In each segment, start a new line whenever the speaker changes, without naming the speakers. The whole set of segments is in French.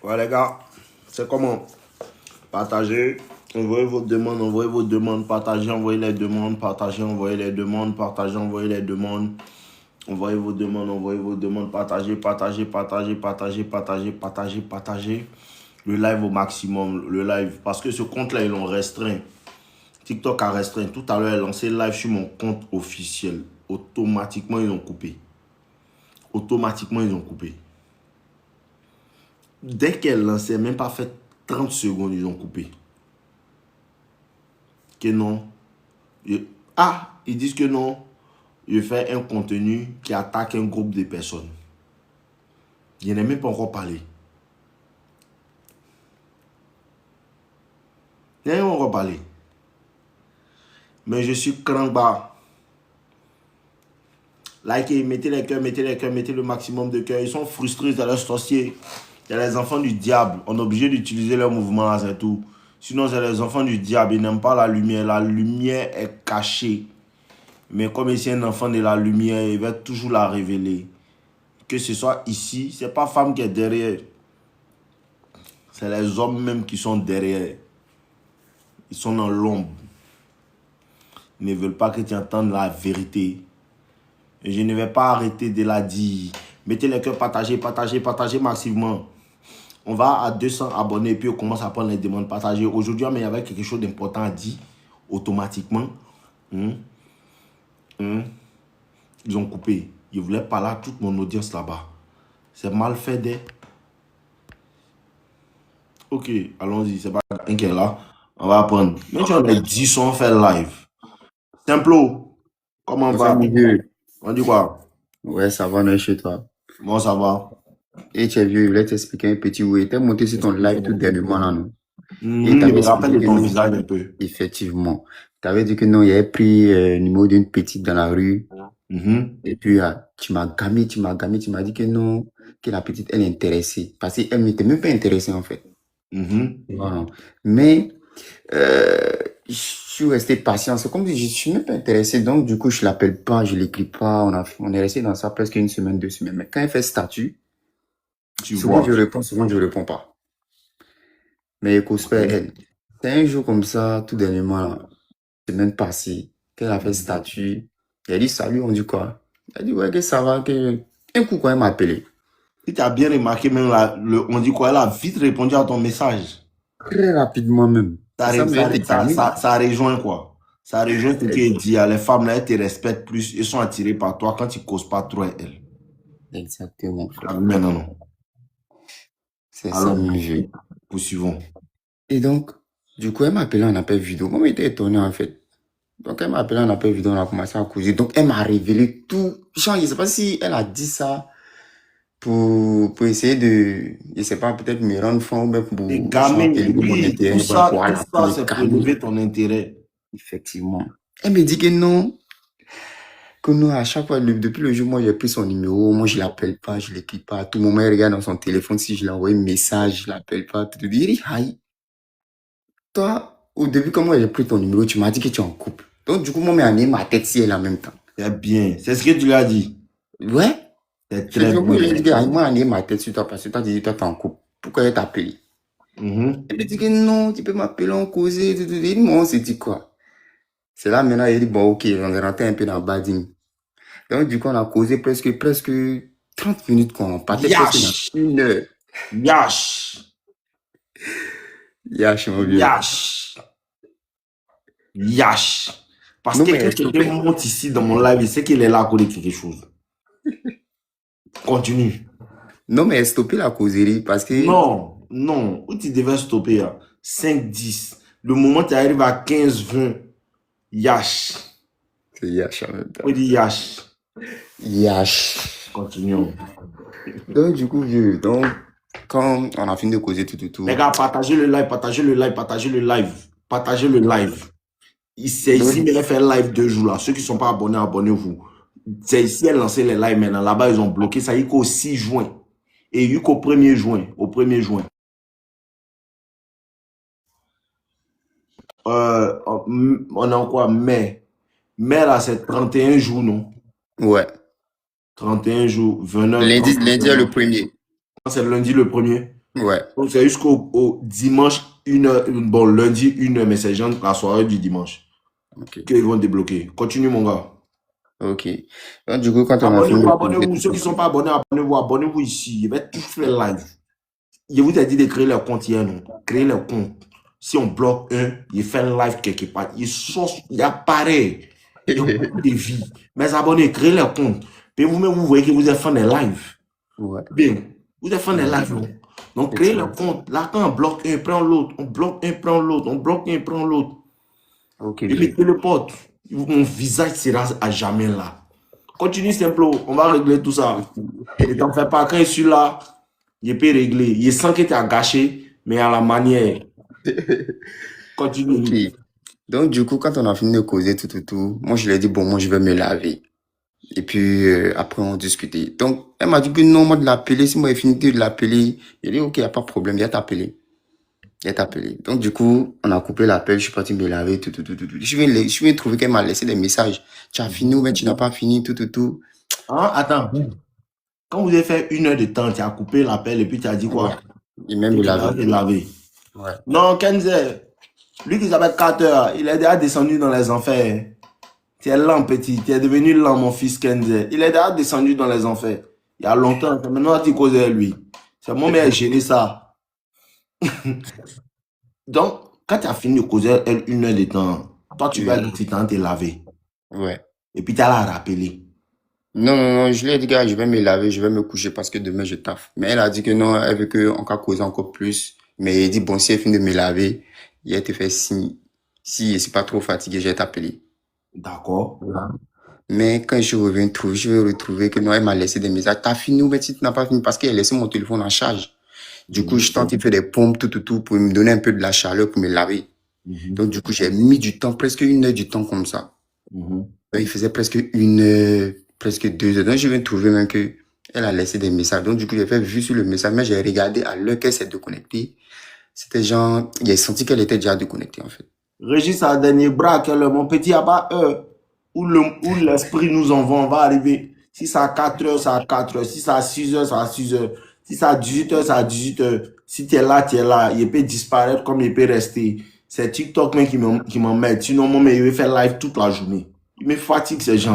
Ouais, les gars, c'est comment? Partagez, envoyez vos demandes, partagez, envoyez les demandes, partagez, envoyez les demandes, partagez, envoyez les demandes. Envoyez vos demandes, partagez, partagez, partagez, partagez, partagez, partagez, partagez. Le live au maximum, le live. Parce que ce compte-là, ils l'ont restreint. TikTok a restreint. Tout à l'heure, elle a lancé live sur mon compte officiel. Automatiquement, ils ont coupé. Automatiquement, ils ont coupé. Dès qu'elle lançait, même pas fait 30 secondes, ils ont coupé. Que non. Ah, ils disent que non. Je fais un contenu qui attaque un groupe de personnes. Je n'ai même pas encore parlé. Je n'ai même pas encore parlé. Mais je suis crankbar. Likez, mettez les cœurs, mettez les cœurs, mettez le maximum de cœurs. Ils sont frustrés dans leur sorcier. Il y a les enfants du diable. On est obligé d'utiliser leur mouvement, c'est tout. Sinon, c'est les enfants du diable. Ils n'aiment pas la lumière. La lumière est cachée. Mais comme ici un enfant de la lumière, il va toujours la révéler. Que ce soit ici, ce n'est pas femme qui est derrière. C'est les hommes même qui sont derrière. Ils sont dans l'ombre. Ils ne veulent pas que tu entendes la vérité. Et je ne vais pas arrêter de la dire. Mettez les cœurs, partagez, partagez, partagez massivement. On va à 200 abonnés et puis on commence à prendre les demandes partagées. Aujourd'hui, il y avait quelque chose d'important à dire automatiquement. Ils ont coupé. Ils voulaient parler à toute mon audience là-bas. C'est mal fait des. Ok, allons-y. C'est pas inquiet là. On va apprendre. Même si on est 10, on fait live. Simplo, comment
Bonsoir,
va?
mon vieux.
On dit quoi?
Ouais, ça va, non, chez toi.
Bon, ça va.
Et tu es vieux, je voulais t'expliquer un petit où t'es monté sur ton live tout dernièrement, là, non? Et
Je
t'avais
me
expliqué
rappelle de
que
ton
non,
visage un peu.
effectivement. T'avais dit que non, il avait pris le numéro d'une petite dans la rue. Et puis, tu m'as dit que non, que la petite, elle est intéressée. Parce qu'elle n'était même pas intéressée, en fait. Voilà. Mais, je suis resté patient. C'est comme si je suis même pas intéressé. Donc, du coup, je l'appelle pas, je l'écris pas. On est resté dans ça presque une semaine, 2 semaines. Mais quand elle fait statut,
Tu
souvent
vois.
je réponds, souvent je réponds pas. Mais Ecospert, elle, c'est un jour comme ça, tout dernièrement, la semaine passée, qu'elle a fait statut. Elle a dit salut, on dit quoi? Elle a dit ouais, que ça va, que. Un coup, quand elle m'a appelé,
Si tu as bien remarqué, même on dit quoi, elle a vite répondu à ton message.
très rapidement même.
Ça,
Ça m'a été calmé.
ça rejoint quoi. Ça rejoint ce qu'elle dit. Les femmes, là, elles te respectent plus. Elles sont attirées par toi quand tu ne causes pas trop avec elles.
Exactement.
Ah, mais non.
C'est ça,
Alors,
mon vieux.
poursuivons.
Et donc, du coup, elle m'a appelé en appel vidéo. Moi, j'étais étonné, en fait. Donc, elle m'a appelé en appel vidéo, on a commencé à causer. Donc, elle m'a révélé tout. Genre, je sais pas si elle a dit ça pour essayer de, je sais pas, peut-être me rendre fort ou même pour
Les gamins,
élever mon
oui,
intérêt,
tout ça,
voilà, pour les
c'est pour
calmer.
élever ton intérêt.
Effectivement. Elle me dit que non, à chaque fois, depuis le jour où moi j'ai pris son numéro, moi je l'appelle pas, je l'écris pas. À tout moment, elle regarde dans son téléphone, si je lui envoie un message, je l'appelle pas. Tu te dis, aïe, toi, au début, quand moi j'ai pris ton numéro, tu m'as dit que tu es en couple. Donc, du coup, moi, j'ai amené ma tête si elle en même temps.
C'est bien. C'est ce que tu lui as dit.
Ouais.
C'est
Je
très
lui
bien.
ai dit que moi, j'ai amené ma tête sur toi parce que toi, tu dis, toi, t'es en couple. Pourquoi elle t'a appelé? Elle me dit que non, tu peux m'appeler, on causer, tout. Et moi, on s'est dit quoi? C'est là maintenant, il dit, bon, ok, on est rentré un peu dans Bading. Donc, du coup, on a causé presque 30 minutes, quoi. On partait presque dans 1 heure.
Yash.
Yash, mon vieux.
Yash. Yash. Parce
Non,
que
mais
quand quelqu'un monte ici dans mon live, il sait qu'il est là à cause de quelque chose. Continue.
non, mais stopper la causerie parce que.
Non, non. Où tu devais stopper, 5, 10. Le moment où tu arrives à 15, 20, yash.
C'est Yash en même temps.
On dit yash.
Yash.
Continuons.
Donc, du coup, vieux, donc, quand on a fini de causer tout.
Les gars, partagez le live, partagez le live, partagez le live. Partagez le live. C'est ici, mais elle fait live 2 jours là. Ceux qui ne sont pas abonnés, abonnez-vous. C'est ici, elle lancé les lives maintenant. Là-bas, ils ont bloqué ça. Il qu'au 6 juin. Et jusqu'au 1er juin. Au 1er juin. On a quoi? Mai. Mai, là, c'est 31 jours, non?
Ouais.
31 jours, 29,
Lundi,
30,
lundi est le
31.
premier.
C'est lundi le 1er.
Ouais.
Donc, c'est jusqu'au dimanche, 1h. Bon, lundi, 1h, mais c'est genre la soirée du dimanche
Ok.
qu'ils vont débloquer. Continue, mon gars.
Ok. Donc, du coup, quand on a fini
Abonnez-vous,
de poser
abonnez-vous.
tout
Ceux
ça,
qui ne sont pas abonnés, abonnez-vous. Abonnez-vous ici. Je vais tout faire live. Je vous ai dit de créer le compte hier, non? Créer le compte. Si on bloque un, il fait un live quelque part. Il apparaît. Il y a beaucoup de vie. Mes abonnés, créez le compte. Puis vous-même, vous voyez que vous êtes fan des lives.
ouais.
Bien. Vous êtes fan des
Ouais.
lives, non? Donc, créez le
Effectivement.
compte. Là, quand on bloque un, prend l'autre. On bloque un, prend l'autre. On bloque un, prend l'autre.
Ok,
Et
vieux.
mettez le pote. Mon visage sera à jamais là. Continue, Simplo. On va régler tout ça. Et t'en fais pas. Quand je suis là, je peux régler. Je sens que tu as gâché, mais à la manière. Continue.
Ok. Donc, du coup, quand on a fini de causer tout, moi, je lui ai dit, bon, moi, je vais me laver. Et puis, après, on discutait. Donc, elle m'a dit que non, moi, de l'appeler, si moi, j'ai fini de l'appeler, j'ai dit, ok, y a pas de problème, viens t'appeler. Viens t'appeler. Donc, du coup, on a coupé l'appel, je suis parti me laver, tout. Je viens trouver qu'elle m'a laissé des messages. Tu as fini ou bien tu n'as pas fini, tout.
Hein, attends. Quand vous avez fait 1 heure de temps, tu as coupé l'appel et puis tu as dit
Ouais.
quoi?
Et même
Que
me
tu vas
laver.
te laver.
Ouais.
Non, Kenze, lui qui s'appelle 4 heures, il est déjà descendu dans les enfers. Tu es lent, petit. Tu es devenu lent, mon fils Kenze. Il est déjà descendu dans les enfers. Il y a longtemps. Maintenant, tu causes lui. C'est moi qui ai gêné ça. Donc, quand tu as fini de causer elle 1 heure de temps, toi, tu vas
Oui.
aller te laver.
Ouais.
Et puis, tu as la rappeler.
Non, je lui ai dit, gars, je vais me laver, je vais me coucher parce que demain je taffe. Mais elle a dit que non, elle veut qu'on va causer encore plus. Mais elle dit, bon, si elle finit de me laver, elle te fait signe. Si je suis pas trop fatigué, je vais t'appeler.
D'accord.
Voilà. Mais quand je reviens trouver, je vais retrouver que non, elle m'a laissé des messages. T'as fini ou bien si tu n'as pas fini parce qu'elle a laissé mon téléphone en charge. Du coup, je tente de faire des pompes, tout, pour me donner un peu de la chaleur pour me laver.
Mhm.
Donc, du coup, j'ai mis du temps, presque 1 heure du temps comme ça.
Mhm.
Il faisait presque 1 heure, presque 2 heures. Donc, je viens de trouver même que elle a laissé des messages. Donc, du coup, j'ai fait vue sur le message, mais j'ai regardé à l'heure qu'elle s'est déconnectée. C'était genre, j'ai senti qu'elle était déjà déconnectée, en fait.
Régis a un dernier bras, mon petit, il n'y a pas heure où l'esprit nous envoie, on va arriver. Si c'est à 4 heures, c'est à 4 heures. Si c'est à 6 heures, c'est à 6 heures. Si c'est à 18 heures, c'est à 18 heures. Si tu es là, tu es là. Il peut disparaître comme il peut rester. C'est TikTok même qui m'emmène. Sinon, moi, mais il veut faire live toute la journée. Il me fatigue, ces gens.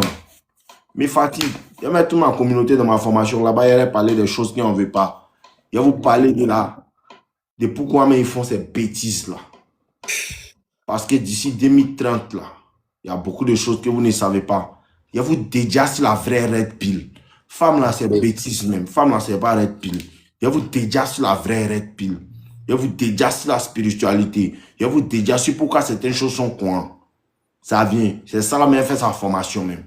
Il me fatigue. Il y a toute ma communauté dans ma formation. Là-bas, il y a parlé des choses qu'on ne veut pas. Il y a vous parler de là. De pourquoi mais ils font ces bêtises-là. Parce que d'ici 2030, là, il y a beaucoup de choses que vous ne savez pas. Il y a vous déjà sur la vraie red pill. Femme là, c'est
Oui.
bêtise même. Femme là, c'est pas red pill. Il y a vous déjà sur la vraie red pill. Il y a vous déjà sur la spiritualité. Il y a vous déjà sur pourquoi certaines choses sont quoi. Ça vient. C'est ça la même fait sa formation même.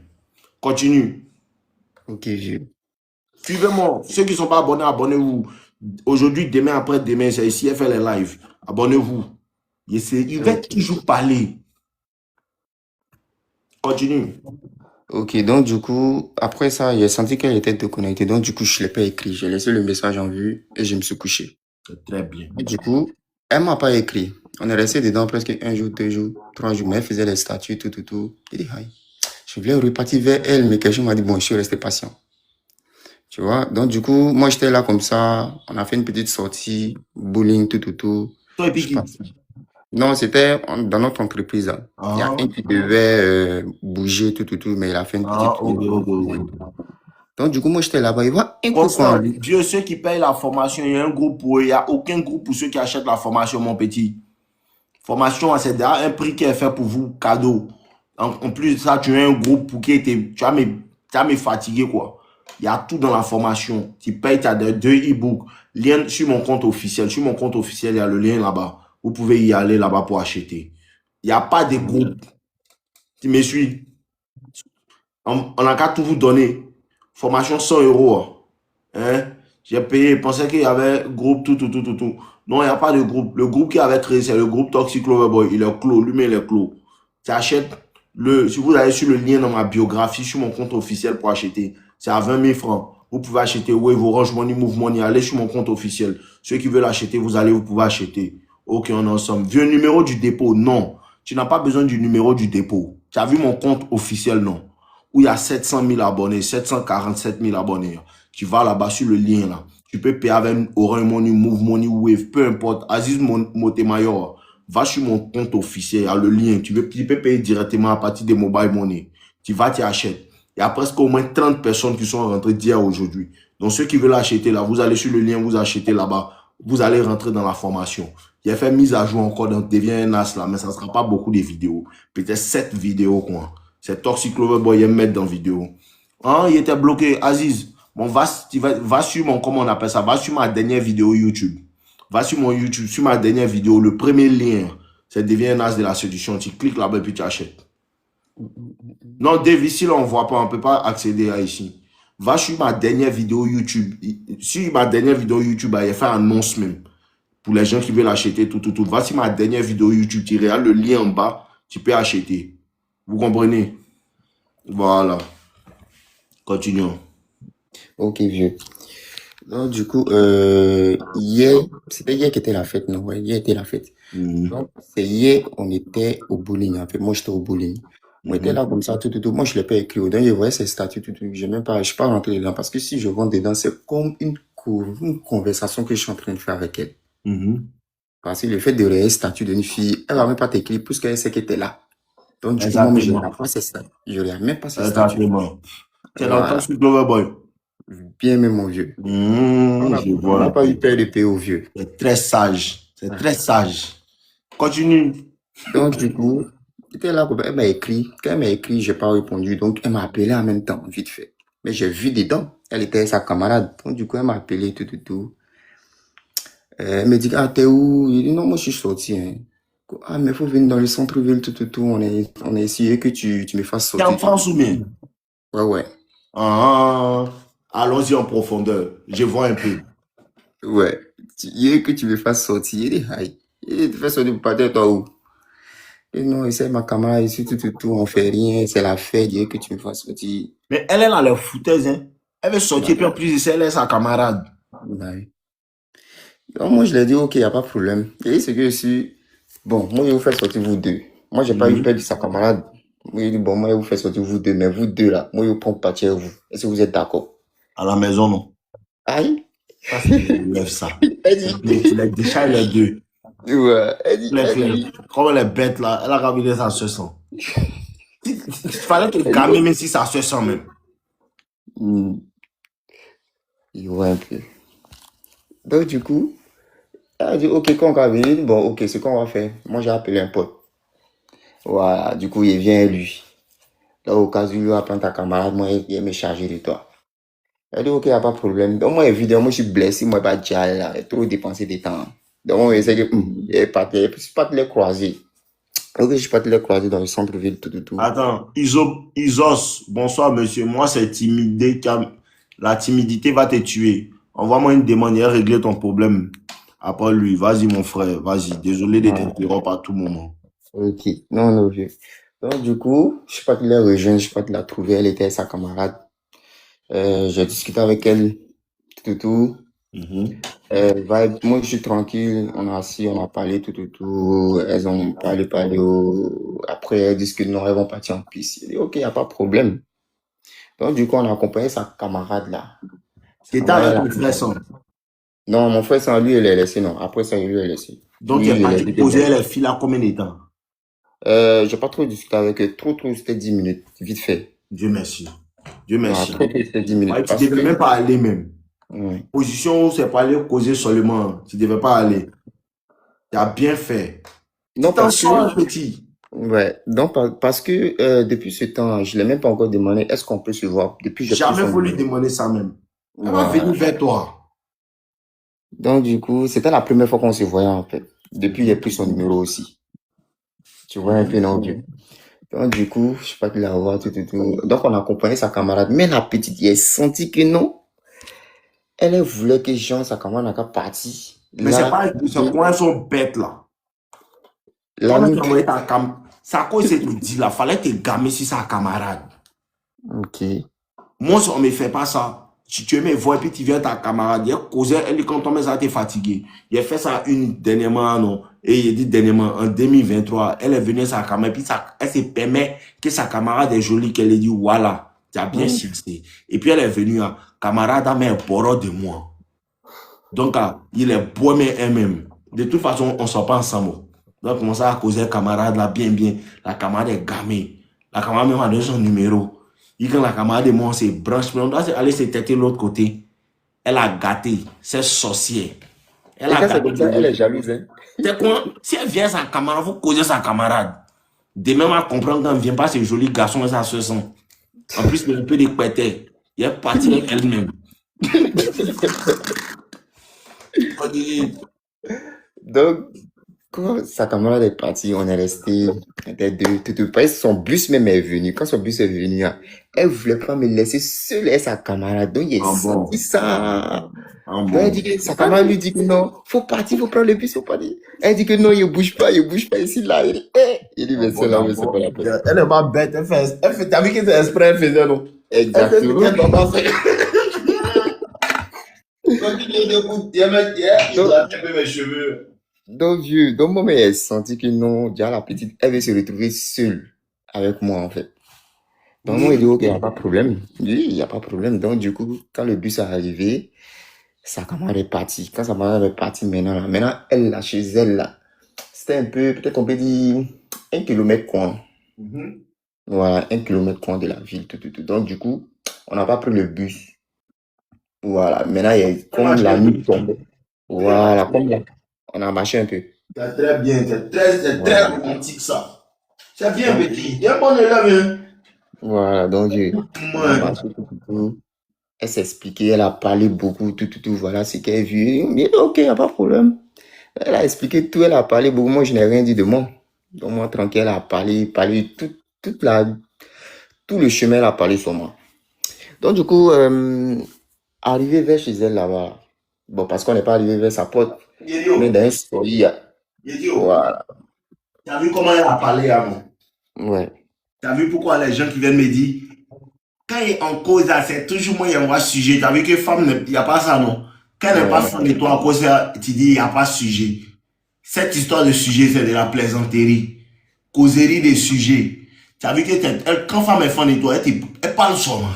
Continue.
Ok, vieux.
Suivez-moi. Ceux qui ne sont pas abonnés, abonnez-vous. Aujourd'hui, demain, après-demain, c'est ici, elle fait les lives. Abonnez-vous. Il va toujours parler. Continue.
Ok, donc du coup, après ça, j'ai senti qu'elle était déconnectée. Donc du coup, je ne l'ai pas écrit. J'ai laissé le message en vue et je me suis couché.
C'est très bien.
Et du coup, elle m'a pas écrit. On est resté dedans presque 1 jour, 2 jours, 3 jours. Mais elle faisait les statuts, tout. J'ai dit, aïe. Je voulais repartir vers elle, mais quelqu'un m'a dit, bon, je suis resté patient. Tu vois? Donc du coup, moi, j'étais là comme ça. On a fait une petite sortie, bowling, tout.
Toi et
Je suis
puis
parti. Non, c'était dans notre entreprise, là. Il y a
Ah,
un qui devait bouger, tout, mais il a fait une petite
ok.
Donc, du coup, moi, j'étais là-bas. Il voit un coup
Constant,
en lui.
Dieu, ceux qui payent la formation, il y a un groupe pour eux. Il n'y a aucun groupe pour ceux qui achètent la formation, mon petit. Formation, c'est déjà un prix qui est fait pour vous, cadeau. En plus de ça, tu as un groupe pour qui tu vas me fatiguer, quoi. Il y a tout dans la formation. Tu payes, tu as deux e-books. Lien sur mon compte officiel. Sur mon compte officiel, il y a le lien là-bas. Vous pouvez y aller là-bas pour acheter. Il n'y a pas de groupe. Tu me suis? On n'a qu'à tout vous donner. Formation 100 euros. Hein? J'ai payé, je pensais qu'il y avait groupe, tout. Non, il n'y a pas de groupe. Le groupe qui avait créé, c'est le groupe Toxic Lover Boy. Il est clos, lui-même, il est clos. Tu achètes si vous allez sur le lien dans ma biographie, sur mon compte officiel pour acheter, c'est à 20 000 francs. Vous pouvez acheter Wave, Orange Money, Move Money. Allez sur mon compte officiel. Ceux qui veulent acheter, vous pouvez acheter. Ok, on est ensemble. Vieux numéro du dépôt, non. Tu n'as pas besoin du numéro du dépôt. Tu as vu mon compte officiel, non? Où il y a 700 000 abonnés, 747 000 abonnés. Tu vas là-bas sur le lien, là. Tu peux payer avec Orange Money, Move Money, Wave, peu importe. Aziz Motemayor, va sur mon compte officiel, il y a le lien. Tu peux payer directement à partir des mobile money. Tu vas, tu achètes. Il y a presque au moins 30 personnes qui sont rentrées d'hier aujourd'hui. Donc, ceux qui veulent acheter là, vous allez sur le lien, vous achetez là-bas. Vous allez rentrer dans la formation. Il a fait mise à jour encore, donc devient un as là, mais ça ne sera pas beaucoup de vidéos. Peut-être 7 vidéos, quoi. C'est Toxic Lover Boy, il aime mettre dans vidéo. Hein, il était bloqué. Aziz, bon, va sur mon, comment on appelle ça, va sur ma dernière vidéo YouTube. Va sur mon YouTube, sur ma dernière vidéo, le premier lien, c'est devient un as de la séduction. Tu cliques là-bas et puis tu achètes. Non, Dave, ici, là, on ne voit pas, on ne peut pas accéder à ici. Va sur ma dernière vidéo YouTube. Sur ma dernière vidéo YouTube, il a fait un annonce même. Pour les gens qui veulent acheter, tout. Va sur ma dernière vidéo YouTube, tu regardes le lien en bas, tu peux acheter. Vous comprenez? Voilà. Continuons.
Ok, vieux. Donc, du coup, c'était hier qu'était la fête, non? Ouais, hier était la fête. Donc, c'est hier, on était au bowling, en fait. Moi, j'étais au bowling. On était là comme ça, tout. Moi, je l'ai pas écrit. Donc, je voyais ses statuts, tout. Je suis pas rentré dedans. Parce que si je rentre dedans, c'est comme une conversation que je suis en train de faire avec elle. Parce que le fait de regarder le statut d'une fille, elle va même pas t'écrire puisqu'elle sait qu'elle était là. Donc, du coup, moi, je regarde pas ses statuts. Je regarde même pas ses statuts.
Exactement. Tu es dans le Toxic Lover Boy.
Bien, même mon vieux. On n'a pas eu peur de payer au vieux.
C'est très sage. C'est très sage. Continue.
Donc, du coup, était là, elle m'a écrit. Quand elle m'a écrit, j'ai pas répondu. Donc, elle m'a appelé en même temps, vite fait. Mais j'ai vu dedans. Elle était sa camarade. Donc, du coup, elle m'a appelé, tout. Elle me dit, ah, t'es où? Il dit, non, moi, je suis sorti, hein. Ah, mais faut venir dans le centre-ville, tout. On a essayé que tu me fasses sortir.
T'es en France ou bien?
Ouais.
Ah, allons-y en profondeur. Je vois un peu.
Ouais. Il veut que tu me fasses sortir. Il dit, aïe. Il te fait sortir pour partir, toi, où? Et non, c'est ma camarade ici, tout, on fait rien, c'est la fête, il veut que tu me fasses sortir.
Mais elle est dans les foutaises, hein. Elle veut sortir, puis en plus, elle est sa camarade.
Ouais. Donc, moi, je lui ai dit, ok, il n'y a pas de problème. Et c'est que je suis, bon, moi, je vous fais sortir vous deux. Moi, j'ai pas eu peur de sa camarade. Moi, il dit, bon, moi, je vous fais sortir vous deux, mais vous deux, là, moi, je prends partir vous. Est-ce que vous êtes d'accord?
À la maison, non.
Aïe.
Ça, c'est lève ça. Tu les déchires les deux.
Ouais. Elle dit,
comme elle est bête, là, elle a ramené ça se sent. Il fallait te calmer, même si ça se sent même.
Il voit un peu. Donc, du coup, elle a dit, ok, quand on va venir, bon, ok, c'est qu'on va faire. Moi, j'ai appelé un pote. Voilà, du coup, il vient lui. Là, au cas où il va prendre ta camarade, moi, il va me charger de toi. Elle dit, ok, il n'y a pas de problème. Donc, moi, évidemment, je suis blessé, moi, pas déjà là, trop dépensé de temps. Donc, on essaie de, je suis pas de les croiser. Ok, je suis pas de les croiser dans le centre-ville, tout.
Attends, Isos, bonsoir, monsieur. Moi, c'est timidité. La timidité va te tuer. Envoie-moi une demande et régler ton problème. Après lui, vas-y, mon frère, vas-y. Désolé de t'interrompre à tout moment.
Ok, non, vieux. Donc, du coup, je sais pas de la rejoindre, je sais pas de la trouver. Elle était sa camarade. J'ai discuté avec elle, tout. Moi, je suis tranquille. On a assis, on a parlé, tout. Elles ont parlé. Après, elles disent que non, elles vont partir en piste. J'ai dit, ok, il n'y a pas de problème. Donc, du coup, on a accompagné sa camarade là.
C'était avec ton frère sans?
Non, mon frère sans lui, il est laissé, non. Après ça, il lui est laissé.
Donc, il est parti poser les filles là combien de temps?
J'ai pas trop discuté avec eux. Trop, c'était 10 minutes, vite fait.
Dieu merci. Dieu merci.
Trop, c'était 10 minutes.
Ouais, tu devais même pas aller même. Position où c'est pas aller causer seulement. Tu devais pas aller. Tu as bien fait.
Non, parce que,
petit.
ouais, donc parce que depuis ce temps, je l'ai même pas encore demandé, est-ce qu'on peut se voir depuis
jamais voulu demander ça même. Elle va venir vers toi.
Donc du coup, c'était la première fois qu'on se voyait en fait. Depuis, j'ai pris son numéro aussi. Tu vois un peu, non, Dieu. Donc du coup, je sais pas qui la voir, tout. Donc on a accompagné sa camarade, mais la petite, elle a senti que non. Elle voulait que Jean, sa camarade, n'a qu'à partir.
Mais c'est pas, c'est quoi, elles sont bêtes là. Ça quoi c'est te dit là, fallait te gamer si sa camarade.
Ok.
Moi, on me fait pas ça. tu aimes mes voix et puis tu viens ta camarade, il causé, elle dit quand on met ça, t'es fatigué. Il a fait ça une dernièrement, non. Et il dit dernièrement, en 2023, elle est venue sa camarade, puis elle se permet que sa camarade est jolie, qu'elle lui dit, voilà, tu as bien succès. Et puis elle est venue, camarade a mis un poro de moi. Donc, il est beau, mais elle-même. De toute façon, on ne sort pas ensemble. Donc, on commence à causer camarade là, bien. La camarade est gamée. La camarade même a donné son numéro. Et quand la camarade et moi, on se branche, on doit aller se têter de l'autre côté. Elle a gâté. C'est sorcière.
Elle a gâté. Elle est jalouse. Hein?
C'est quoi? Si elle vient sa camarade, il faut causer sa camarade. Demain, on va comprendre quand elle ne vient pas, ce joli garçon et ça se sent. En plus, il y a un peu de couetté. Il est parti avec elle-même.
Donc, quand sa camarade est partie, on est resté deux. Son bus même est venu. Quand son bus est venu, elle ne voulait pas me laisser seule et sa camarade. Donc, il a senti ça. Elle dit que sa camarade lui dit que non, faut partir, faut prendre le bus, faut partir. Elle dit que non, il ne bouge pas ici, là. Il dit, mais c'est là, mais c'est pas la peine.
Elle n'est pas bête, elle fait, t'as vu que c'est exprès, elle faisait, non?
Exactement. Donc, vieux, donc moi, j'ai senti que non, déjà la petite, elle veut se retrouver seule avec moi, en fait. Donc, moi, il dit, ok, il n'y a pas de problème. Oui, il n'y a pas de problème. Donc, du coup, quand le bus est arrivé, sa camarade est partie. Quand sa camarade est partie, maintenant, elle, là, chez elle, là, c'était un peu, peut-être on peut dire, 1 kilomètre coin. Voilà, 1 kilomètre coin de la ville, tout. Donc, du coup, on n'a pas pris le bus. Voilà, maintenant, il y a comme la nuit tombée. Voilà, comme là, on a marché un peu.
C'est très bien, c'est très romantique ça. C'est bien, petit. Il y a un bon élève.
Voilà, donc, on a marché tout. Elle s'expliquait, elle a parlé beaucoup, tout. Voilà ce qu'elle a vu. Mais ok, il n'y a pas de problème. Elle a expliqué tout, elle a parlé beaucoup. Moi, je n'ai rien dit de moi. Donc, moi, tranquille, elle a parlé tout le chemin, elle a parlé sur moi. Donc, du coup, arrivé vers chez elle là-bas, bon, parce qu'on n'est pas arrivé vers sa porte, mais dans un story, voilà.
Tu as vu comment elle a parlé avant?
Ouais.
Tu as vu pourquoi les gens qui viennent me dire, quand il est en cause, c'est toujours moi, il y a un sujet. Tu as vu que femme, il n'y a pas ça, non? Quand elle n'est pas fan de toi, à cause tu dis, il n'y a pas de sujet. Cette histoire de sujet, c'est de la plaisanterie. Causerie des sujets. Tu as vu que quand femme est fan de toi, elle parle sur moi.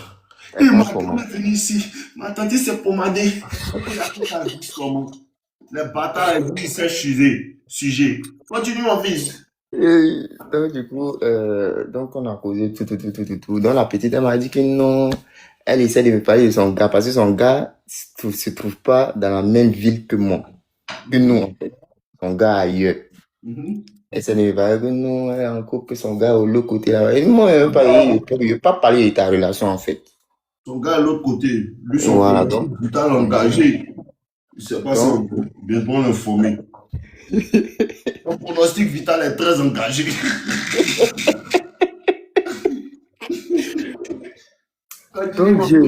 Et ma tante est venue ici. Ma tante s'est pomadée. Les bâtards, elles disent c'est sujet. Continue, mon fils.
Et donc, du coup, donc on a causé tout. Donc, la petite, elle m'a dit que non, elle essaie de me parler de son gars, parce que son gars se trouve pas dans la même ville que moi. Que nous, en fait. Son gars ailleurs. Elle essaie de me parler que non, elle est en couple, que son gars est de l'autre côté là. Et moi, je ne veux pas parler de ta relation, en fait.
Son gars est de l'autre côté. Lui, son gars brutal engagé. Je ne sais pas si on peut bientôt l'informer. Son pronostic vital est très engagé.
Donc, Dieu.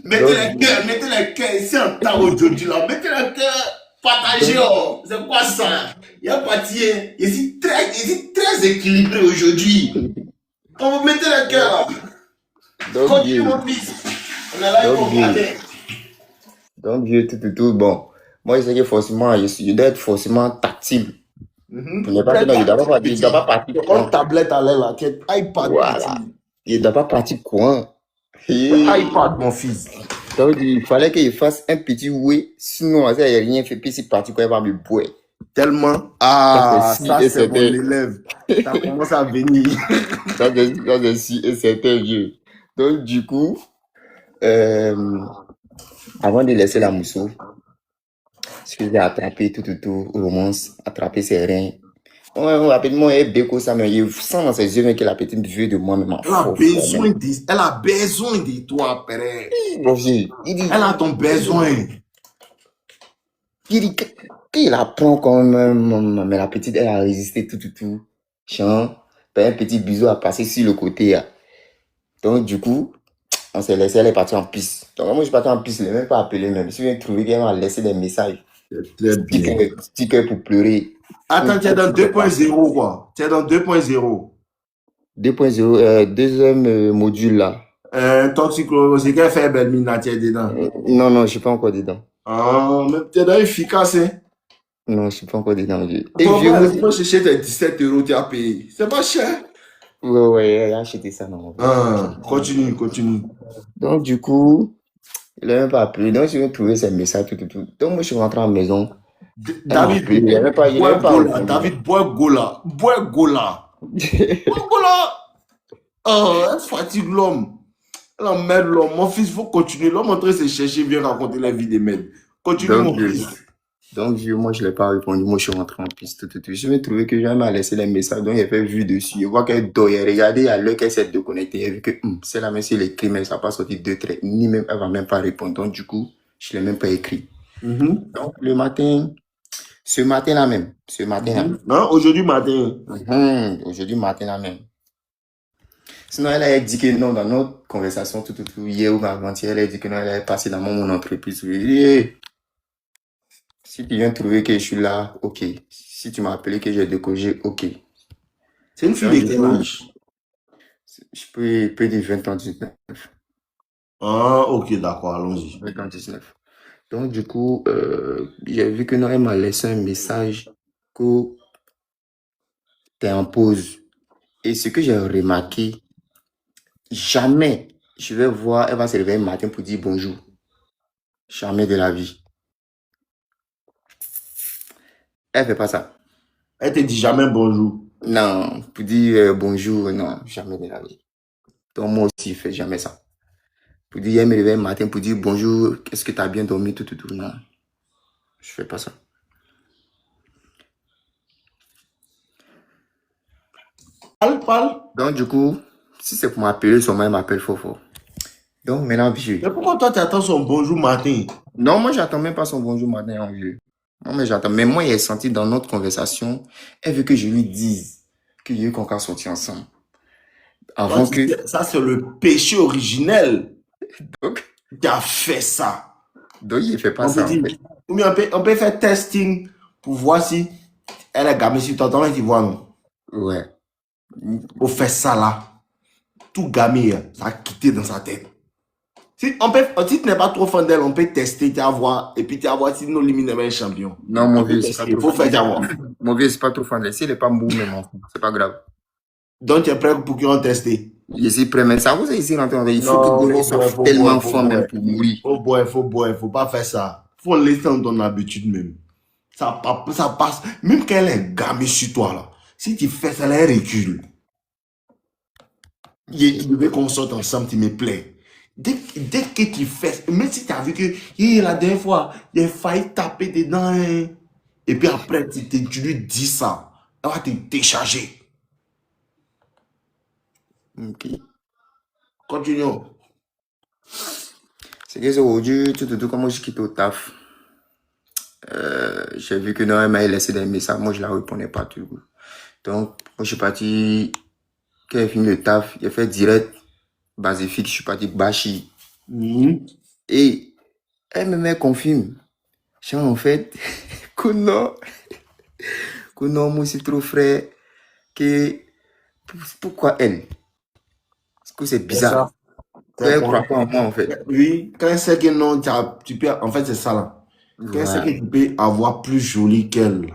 Mettez les cœurs ici en temps aujourd'hui là. Mettez les cœurs partagés. C'est quoi ça? Il y a parti. Il est très équilibré aujourd'hui. Quand vous mettez les cœurs là. Continue mon fils. On est là pour regarder.
Donc, Dieu, tout. Bon, moi, je sais que forcément, je dois être forcément tactile. Je ne dois pas partir.
Comme tablette à l'air là, iPad.
Voilà. Je ne dois pas partir courant.
iPad, mon fils.
Donc, il fallait qu'il fasse un petit oui. Sinon, il n'y a rien fait. Puis, c'est parti quand il va me boire.
Tellement. Ah, ça, c'est mon élève. Ça commence à venir.
Ça, c'est si et c'était vieux. Donc, du coup, avant de laisser la mousseau, je vais attraper tout, romance, attraper ses reins. Rapidement, elle béco ça, mais il sent dans ses yeux que la petite veut de moi, même.
Elle a besoin de toi, père. Elle a ton besoin.
Il dit qu'il apprend quand même, mais la petite, elle a résisté tout. Chant, un petit bisou à passer sur le côté. Donc, du coup, on s'est laissé, elle est partie en piste. Donc, moi, je suis parti en piste, je ne l'ai même pas appelé même. Je viens de trouver qu'elle m'a laissé des messages. Petit cœur pour pleurer.
Attends, tu es dans 2.0 quoi? Tu es dans 2.0.
2.0, deuxième module là.
Toxicolo, c'est qu'elle fait belle mine là, tu es dedans.
Non, non, je suis pas encore dedans.
Ah, mais t'es dans efficace, hein.
Non, je suis pas encore dedans, vieux. Et
Toi,
vieux,
moi, chercher tes 17 euros, tu as payé. C'est pas cher.
ouais, j'ai acheté ça, non.
Ah, continue, continue.
Donc, du coup, il a même pas appelé. Donc, je vais trouver ses messages, tout. Donc, moi, je suis rentré à la maison. Elle m'a
David,
appelé. Il n'avait pas
Gola,
répondu.
David, bois Gola. Bois Gola. Bois Gola. Oh, elle fatigue l'homme. Elle emmerde l'homme. Mon fils, il faut continuer. L'homme en train de se chercher, vient raconter la vie des mecs. Continue, mon fils.
Donc, moi, je ne l'ai pas répondu. Moi, je suis rentré en piste. Je vais trouver que jamais laissé les messages. Donc, il a fait vue dessus. Je vois qu'elle dort. Regardez à l'heure qu'elle s'est déconnectée. Elle a vu que c'est la même si elle écrit, mais ça n'a pas sorti deux traits. Ni même, elle ne va même pas répondre. Donc, du coup, je ne l'ai même pas écrit. Donc, le matin, ce matin-là même.
Non, aujourd'hui matin.
Aujourd'hui matin là même. Sinon, elle a dit que non, dans notre conversation, hier ou avant-hier, elle a dit que non, elle est passée dans mon entreprise. Si tu viens trouver que je suis là, ok. Si tu m'as appelé que j'ai décogé, ok.
C'est une fille de quel âge?
Je peux dire 20 ans, 19.
Ah, ok, d'accord, allons-y.
20 ans, 19. Donc, du coup, j'ai vu que non, elle m'a laissé un message que tu es en pause. Et ce que j'ai remarqué, jamais je vais voir, elle va se réveiller le matin pour dire bonjour. Jamais de la vie. Elle fait pas ça.
Elle te dit jamais bonjour.
Non, pour dire bonjour, non, jamais de la vie. Donc moi aussi, je fais jamais ça. Pour dire, elle me réveille le matin pour dire bonjour, est-ce que tu as bien dormi, tout. Non, je fais pas ça.
Parle.
Donc du coup, si c'est pour m'appeler, son elle m'appelle fort. Donc maintenant, vieux.
Mais pourquoi toi tu attends son bonjour matin?
Non, moi j'attends même pas son bonjour matin, en vieux. Non, mais j'attends. Mais moi, il est senti dans notre conversation, elle veut que je lui dise qu'il y a eu qu'on a sorti ensemble. Avant que...
Ça, c'est le péché originel.
Donc,
tu as fait ça.
Donc, il ne fait pas ça.
On peut faire testing pour voir si elle est gamée sur ton tu vois, non?
Ouais.
On fait ça là. Tout gamé, ça a quitté dans sa tête. Si tu n'es pas trop fan d'elle, on peut tester, et puis tu vas voir si nos limites est un champion.
Non, mon vieux, c'est
pas trop fan.
Mon vieux, c'est pas trop fan d'elle. Si elle n'est pas mou, même, c'est pas grave.
Donc, tu es prêt pour qu'on teste?
Je suis prêt, mais ça, vous avez ici rentré. Il faut que vous soyez tellement fan même pour mourir.
Faut boire, faut pas faire ça. Faut laisser dans ton habitude même. Ça passe. Même quand elle est gamée sur toi, là, si tu fais ça, elle recule. Il devait qu'on sorte ensemble, tu me plais. Dès que tu fais, même si tu as vu que la dernière fois, il a failli taper dedans, hein, et puis après, tu lui dis ça, elle va te décharger.
Ok.
Continuons.
C'est que aujourd'hui, tout comme je quitte au taf, j'ai vu que non, elle m'a laissé des messages, moi je la répondais pas tout. Donc, moi je suis parti, quand j'ai fini le taf, j'ai fait direct, basique, je suis parti Bashi. Et elle me confirme. En fait, que non, moi aussi trop frère, que pourquoi elle? Parce que c'est bizarre. Elle ne croit pas en moi en fait.
Oui, quand elle sait que non, tu peux, en fait c'est ça là. Quand elle sait que tu peux avoir plus jolie qu'elle.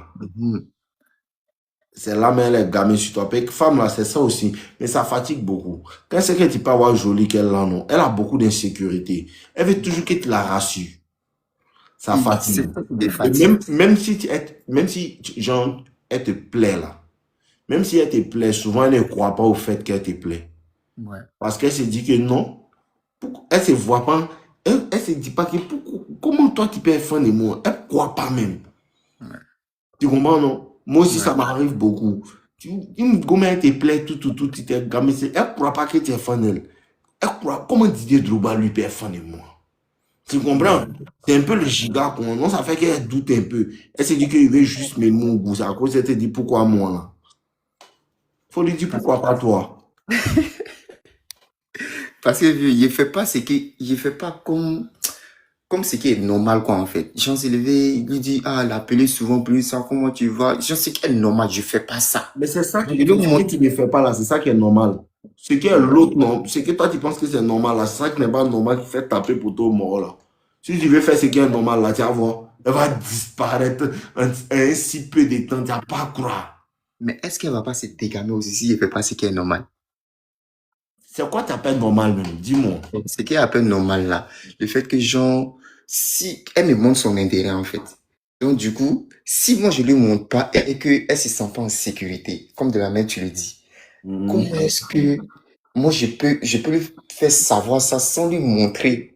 C'est là, mais elle est gamée sur toi. Parce que femme là, c'est ça aussi. Mais ça fatigue beaucoup. Quand elle sait que tu peux avoir jolie qu'elle là, non, elle a beaucoup d'insécurité. Elle veut toujours que tu la rassures. Ça fatigue. Même si, genre, elle te plaît là. Même si elle te plaît, souvent elle ne croit pas au fait qu'elle te plaît.
Ouais.
Parce qu'elle se dit que non. Elle se voit pas. Elle se dit pas que comment toi tu peux être fan de moi. Elle ne croit pas même.
Ouais.
Tu comprends, non? Moi aussi, ça m'arrive beaucoup. Une gomme, elle te plaît, tout, tu t'es gamé. Elle ne croit pas que tu es fan d'elle. Elle croit, comment Didier Drogba lui peut être fan de moi? Tu comprends? C'est un peu le giga, non, ça fait qu'elle doute un peu. Elle se dit qu'il veut juste mes mon goût. C'est à cause elle te dit pourquoi moi là. Faut lui dire pourquoi pas toi.
Parce que il fait pas ce qui, il fait pas comme ce qui est normal quoi en fait. Jean s'est levé, il lui dit l'appeler souvent plus ça, comment tu vas? Je sais qu'elle est normale, je fais pas ça.
Mais c'est ça que tu ne fais pas là, c'est ça qui est normal. Ce qui est l'autre, non. Ce que toi, tu penses que c'est normal, là. C'est ça qui n'est pas normal, qui fait taper pour ton mort, là. Si tu veux faire ce qui est normal, là, tu vas voir. Elle va disparaître en un si peu de temps, tu vas pas croire.
Mais est-ce qu'elle va pas se dégamer aussi si elle fait pas ce qui est normal?
C'est quoi tu appelles normal, même? Dis-moi.
Ce qui est un peu normal là, le fait que genre, si elle me montre son intérêt en fait. Donc du coup, si moi je lui montre pas et que elle se sent pas en sécurité, comme de la manière tu le dis, comment est-ce que moi je peux lui faire savoir ça sans lui montrer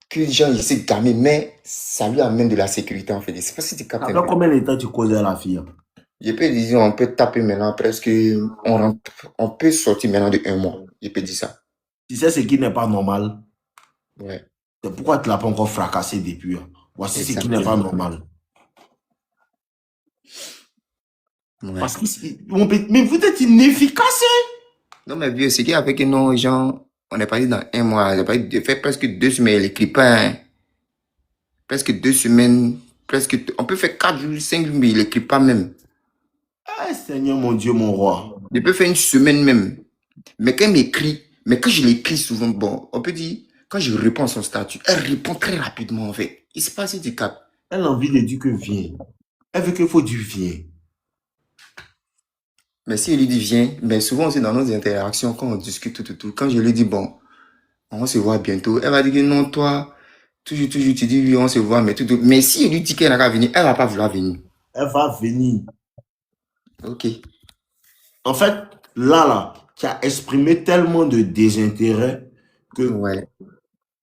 que genre il s'est gamé, mais ça lui amène de la sécurité en fait. Je sais pas si tu captes
Ça
un
fait
peu.
combien de temps tu causais à la fille? Hein?
Je peux dire, on peut taper maintenant presque, on rentre, on peut sortir maintenant de un mois. Je peux dire ça.
Tu sais ce qui n'est pas normal?
Ouais,
C'est pourquoi tu ne l'as pas encore fracassé depuis. Hein? Voici ce qui n'est pas
exactement.
normal.
Ouais.
Parce que mais vous êtes inefficace. Hein?
Non, mais vieux, ce qui a fait que non, gens, on est parti dans un mois, on a parti de faire presque 2 semaines, il écrit pas, hein. Presque 2 semaines, presque, on peut faire 4 jours, 5 jours, mais il écrit pas même.
Ah, Seigneur, mon Dieu, mon roi.
Il peut faire une semaine même. Mais quand il m'écrit, mais quand je l'écris souvent, bon, on peut dire, quand je réponds à son statut, elle répond très rapidement, en fait. Il se passe du cap.
Elle a envie de dire que viens. Elle veut qu'il faut dire viens.
Mais si elle lui dit viens, mais souvent aussi dans nos interactions, quand on discute tout, quand je lui dis bon, on se voit bientôt, elle va dire que non, toi, toujours, tu dis oui, on se voit, mais tout. Mais si elle lui dit qu'elle n'a qu'à venir, elle va pas vouloir venir.
Elle va venir.
Ok.
En fait, là, tu as exprimé tellement de désintérêt que,
Ouais,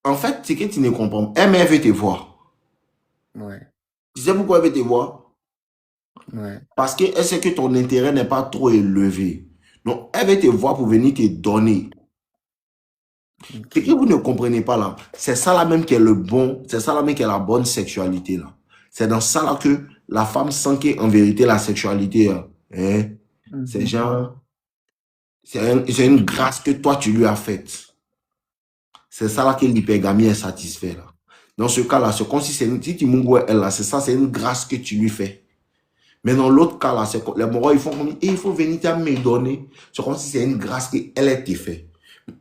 en fait, c'est que tu ne comprends pas. Elle veut te voir.
ouais,
Tu sais pourquoi elle veut te voir?
ouais.
Parce qu'elle sait que ton intérêt n'est pas trop élevé. Donc, elle veut te voir pour venir te donner.
Ok.
Ce que vous ne comprenez pas là, c'est ça là même qui est le bon, c'est ça là même qui est la bonne sexualité là. C'est dans ça là que la femme sent qu'en vérité la sexualité, hein, c'est
Mhm.
genre, c'est une grâce que toi tu lui as faite. C'est ça là que l'hypergamie est satisfait là. Dans ce cas là, c'est comme si c'est une petite elle là, c'est ça, c'est une grâce que tu lui fais. Mais dans l'autre cas là, c'est les moraux ils font comme, il faut venir te me donner. C'est comme si c'est une grâce qu'elle a été faite.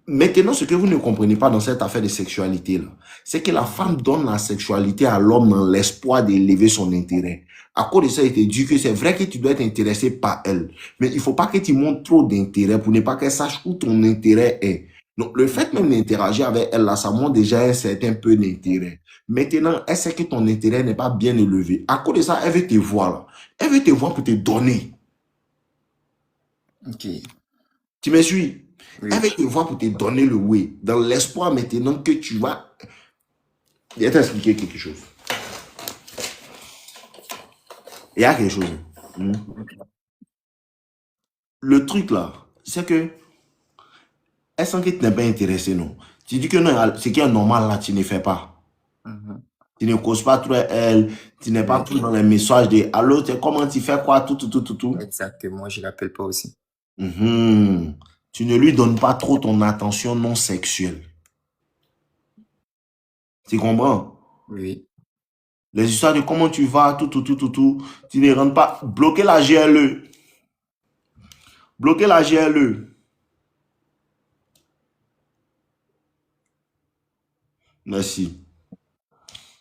Maintenant, ce que vous ne comprenez pas dans cette affaire de sexualité-là, c'est que la femme donne la sexualité à l'homme dans l'espoir d'élever son intérêt. À cause de ça, il te dit que c'est vrai que tu dois être intéressé par elle. Mais il ne faut pas que tu montres trop d'intérêt pour ne pas qu'elle sache où ton intérêt est. Donc, le fait même d'interagir avec elle, là, ça montre déjà un certain peu d'intérêt. Maintenant, elle sait que ton intérêt n'est pas bien élevé. À cause de ça, elle veut te voir, là. Elle veut te voir pour te donner.
Ok.
Tu me suis? Elle
Oui.
veut te voir pour te donner le oui, dans l'espoir maintenant que tu vas. Je vais t'expliquer quelque chose. Il y a quelque chose. Hmm. Le truc là, c'est que elle sent que tu n'es pas intéressé, non. Tu dis que non, ce qui est normal là, tu ne fais pas.
Mhm.
Tu ne causes pas trop elle, tu n'es pas
Oui.
trop dans les messages de allô, comment tu fais quoi, tout.
Exactement, je l'appelle pas aussi.
Mhm. Tu ne lui donnes pas trop ton attention non sexuelle. Tu comprends?
Oui.
Les histoires de comment tu vas, tu ne rentres pas. Bloquer la GLE. Bloquer la GLE. Merci.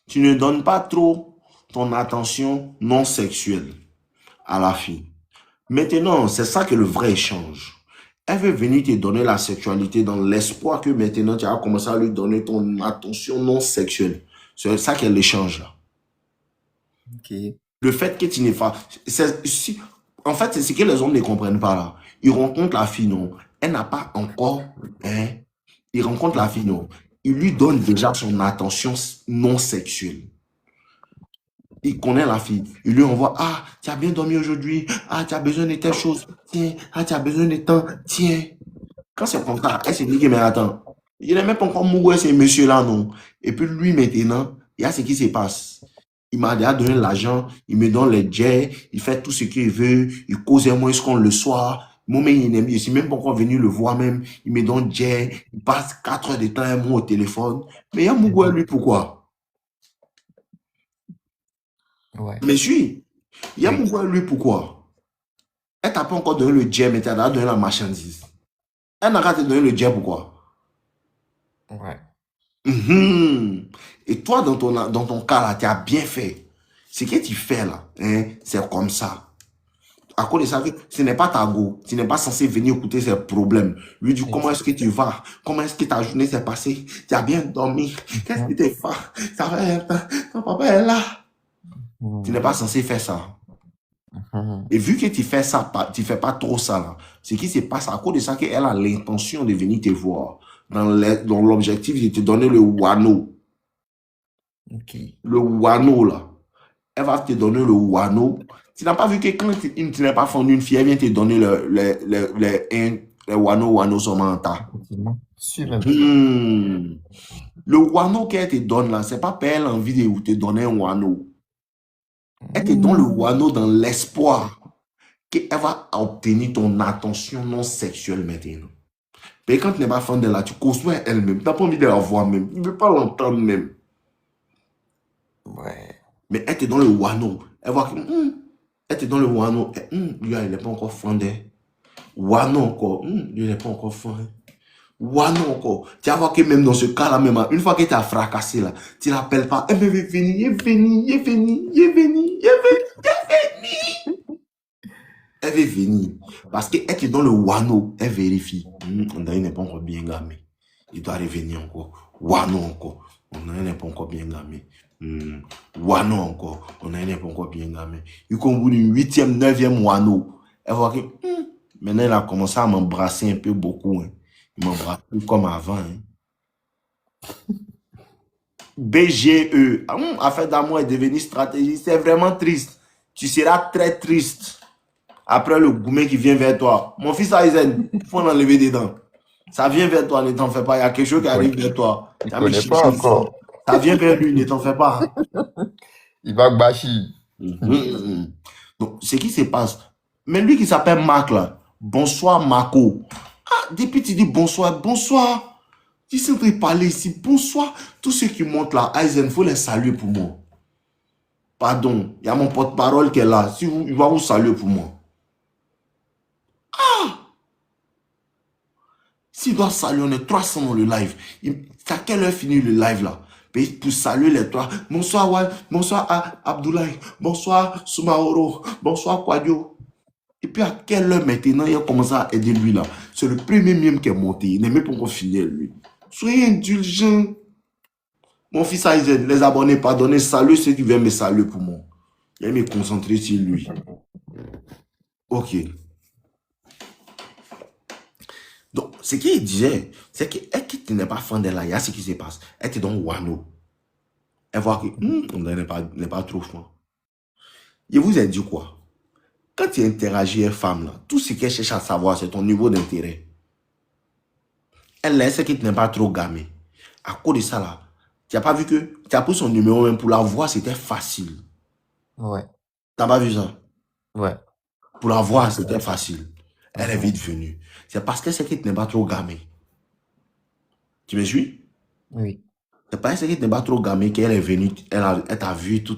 Tu ne donnes pas trop ton attention non sexuelle à la fille. Maintenant, c'est ça que le vrai échange. Elle veut venir te donner la sexualité dans l'espoir que maintenant tu vas commencer à lui donner ton attention non sexuelle. C'est ça qu'elle échange là.
Ok.
Le fait que tu n'es pas... Si, en fait, c'est ce que les hommes ne comprennent pas là. Ils rencontrent la fille, non. Elle n'a pas encore... Hein, ils rencontrent la fille, non. Ils lui donnent déjà son attention non sexuelle. Il connaît la fille. Il lui envoie, ah, tu as bien dormi aujourd'hui. Ah, tu as besoin de telle chose. Tiens. Ah, tu as besoin de temps. Tiens. Quand c'est comme ça, elle se dit que, mais attends, il n'est même pas encore mouru, ces monsieur-là, non. Et puis lui, maintenant, il y a ce qui se passe. Il m'a déjà donné l'argent, il me donne les jets, il fait tout ce qu'il veut, il cause à moi jusqu'au le soir. Moi, mais il ne suis même pas encore venu le voir même. Il me donne jet, il passe 4 heures de temps à moi au téléphone. Mais il y a Mougoué, lui, pourquoi?
Ouais.
Mais suis, il y a
Oui.
Mougoué, lui, pourquoi? Elle t'a pas encore donné le jet, mais tu as donné la marchandise. Elle n'a qu'à te donner le jet, pourquoi?
Ouais.
Et toi, dans ton cas, là, tu as bien fait. Ce que tu fais, là, hein, c'est comme ça. À cause de ça, ce n'est pas ta go. Tu n'es pas censé venir écouter ses problèmes. Lui dire comment est-ce que tu vas? Comment est-ce que ta journée s'est passée? Tu as bien dormi? Qu'est-ce qui te fait? Ça va, ton papa est là. Tu n'es pas censé faire ça. Et vu que tu fais ça, tu fais pas trop ça là, ce qui se passe à cause de ça, qu'elle a l'intention de venir te voir. Dans l'objectif de te donner le wano.
Ok.
Le wano là. Elle va te donner le wano. Tu n'as pas vu que quand tu n'es pas fondue une fille, elle vient te donner les wano somanta. Le wano qu'elle te donne là, c'est pas pour elle envie de te donner un wano. Elle te donne le wano dans l'espoir qu'elle va obtenir ton attention non sexuelle maintenant. Mais quand tu n'es pas fan de là, tu construis elle-même. Tu n'as pas envie de la voir même. Tu ne veux pas l'entendre même.
Ouais.
Mais elle te donne le wano. Elle voit que... elle te donne le wano. Lui, il n'est pas encore fan de... Wano encore. Lui, il n'est pas encore fan. Wano encore. Tu vas voir que même dans ce cas-là, même une fois que tu as fracassé là, tu ne l'appelles pas. Elle veut venir, il est venu. Elle veut venir. Parce qu'elle te donne le wano. Elle vérifie. On n'est pas encore bien gamé. Il doit revenir encore. Wano encore. On n'est pas encore bien gamé. Wano encore. On n'est pas encore bien gamé. Il compte du 8e, 9e wano. Elle voit que maintenant, il a commencé à m'embrasser un peu beaucoup. Hein. Il m'embrasse plus comme avant. Hein. BGE. Affaire d'amour est devenue stratégie. C'est vraiment triste. Tu seras très triste. Après le gourmet qui vient vers toi. Mon fils Aizen, il faut l'enlever des dents. Ça vient vers toi, ne t'en fais pas. Il y a quelque chose qui arrive vers toi.
Il ne connaît pas encore.
Ça vient vers lui, ne t'en fais pas.
Il va bâcher.
Donc, ce qui se passe. Mais lui qui s'appelle Marc là. Bonsoir Marco. Ah, depuis tu dis bonsoir, bonsoir. Tu sais de parler ici. Bonsoir. Tous ceux qui montent là, Aizen, il faut les saluer pour moi. Pardon, il y a mon porte-parole qui est là. Si il va vous saluer pour moi. S'il doit saluer, on est 300 dans le live. C'est à quelle heure finit le live là? Pour saluer les trois. Bonsoir Wal, bonsoir Abdoulaye, bonsoir Soumaoro, bonsoir Kwadio. Et puis à quelle heure maintenant il a commencé à aider lui là? C'est le premier mime qui est monté. Il n'est même pas encore fini lui. Soyez indulgents. Mon fils Aizen, les abonnés, pardonnez, salut ceux qui viennent me saluer pour moi. Je vais me concentrer sur lui. Ok. Donc, ce qu'il disait, c'est qu'elle qui n'est pas fan de là, il y a ce qui se passe. Elle te donne wano. Elle voit que on n'est pas trop fan. Je vous ai dit quoi? Quand tu interagis avec une femme, là, tout ce qu'elle cherche à savoir, c'est ton niveau d'intérêt. Elle laisse qui n'est pas trop gamée. À cause de ça, là, tu n'as pas vu que tu as pris son numéro même pour la voir, c'était facile.
Ouais.
Tu n'as pas vu ça?
Ouais.
Pour la voir, c'était facile. Elle est vite venue. C'est parce que c'est qui n'est pas trop gamée. Tu me suis?
Oui.
C'est parce que tu n'es pas trop gamée qu'elle est venue, elle t'a vu tout,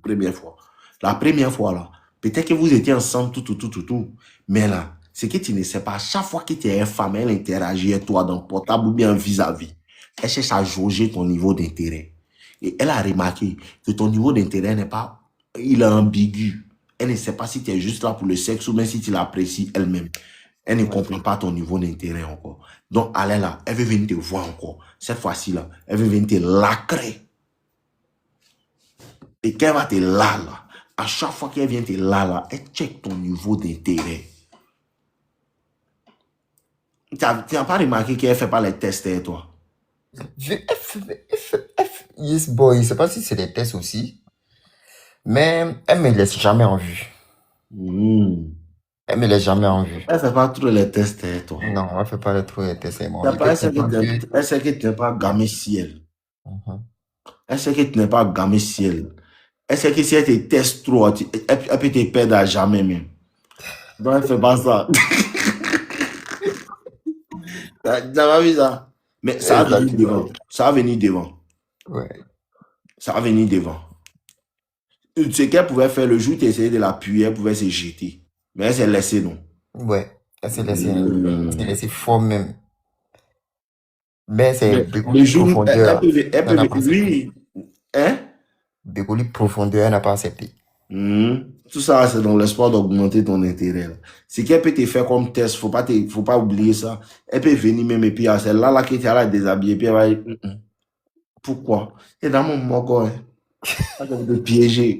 première fois. La première fois, là, peut-être que vous étiez ensemble, tout. Mais là, c'est que tu ne sais pas, chaque fois que tu es une femme, elle interagit avec toi dans le portable ou bien vis-à-vis. Elle cherche à jauger ton niveau d'intérêt. Et elle a remarqué que ton niveau d'intérêt n'est pas, il est ambigu. Elle ne sait pas si tu es juste là pour le sexe ou même si tu l'apprécies elle-même. Elle ne comprend pas ton niveau d'intérêt encore. Donc, elle est là. Elle veut venir te voir encore. Cette fois-ci, là, elle veut venir te lacrer. Et qu'elle va te là, à chaque fois qu'elle vient te là, elle check ton niveau d'intérêt. Tu n'as pas remarqué qu'elle ne fait pas les tests, hein, toi?
Yes, boy. Je ne sais pas si c'est des tests aussi. Mais elle ne me laisse jamais en vue. Elle me laisse jamais en vue.
Elle ne fait pas trop les tests, hein, toi?
Non, elle ne fait pas trop les tests.
Elle sait que tu n'es pas gamé ciel. Elle sait que tu n'es pas gamé ciel. Elle sait que si elle te teste trop, elle peut te perdre à jamais même. Donc elle ne fait pas ça. Tu n'as vu ça? Mais ça va venir devant. Ça va venir devant.
Ouais.
Ça va venir devant. Ce qu'elle pouvait faire le jour où tu essayais de l'appuyer, elle pouvait se jeter. Mais elle s'est laissée, non?
Ouais. Elle s'est laissée fort même. Mais c'est
Mais le
Bégoli
jour,
profondeur. Elle n'a pas accepté.
lui, hein?
Bégoli profondeur, elle n'a pas accepté.
Tout ça, c'est dans l'espoir d'augmenter ton intérêt, là. Ce qu'elle peut te faire comme test, faut pas oublier ça. Elle peut venir même et puis c'est là qui est là déshabillée, puis elle va dire, pourquoi? Et dans mon mogo, hein. Elle va te piéger.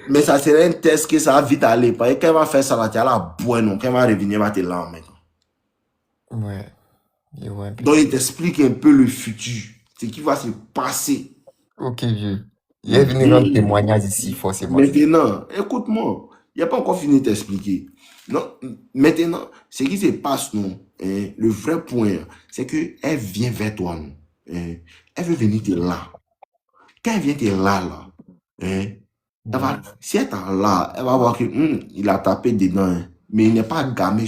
Mais ça serait un test que ça va vite aller. Parce qu'elle va faire ça, là, tu as la bonne, qu'elle va revenir, elle va te là maintenant.
Ouais. Je vois un peu.
Donc, il t'explique un peu le futur, ce qui va se passer.
Ok, vieux. Il est venu rendre témoignage ici, forcément.
Maintenant, écoute-moi, il n'y a pas encore fini de t'expliquer. Non, maintenant, ce qui se passe, non, le vrai point, c'est qu'elle vient vers toi, non. Elle veut venir te là. Quand elle vient te là, si elle t'a là, elle va voir que il a tapé dedans, mais il n'est pas gamé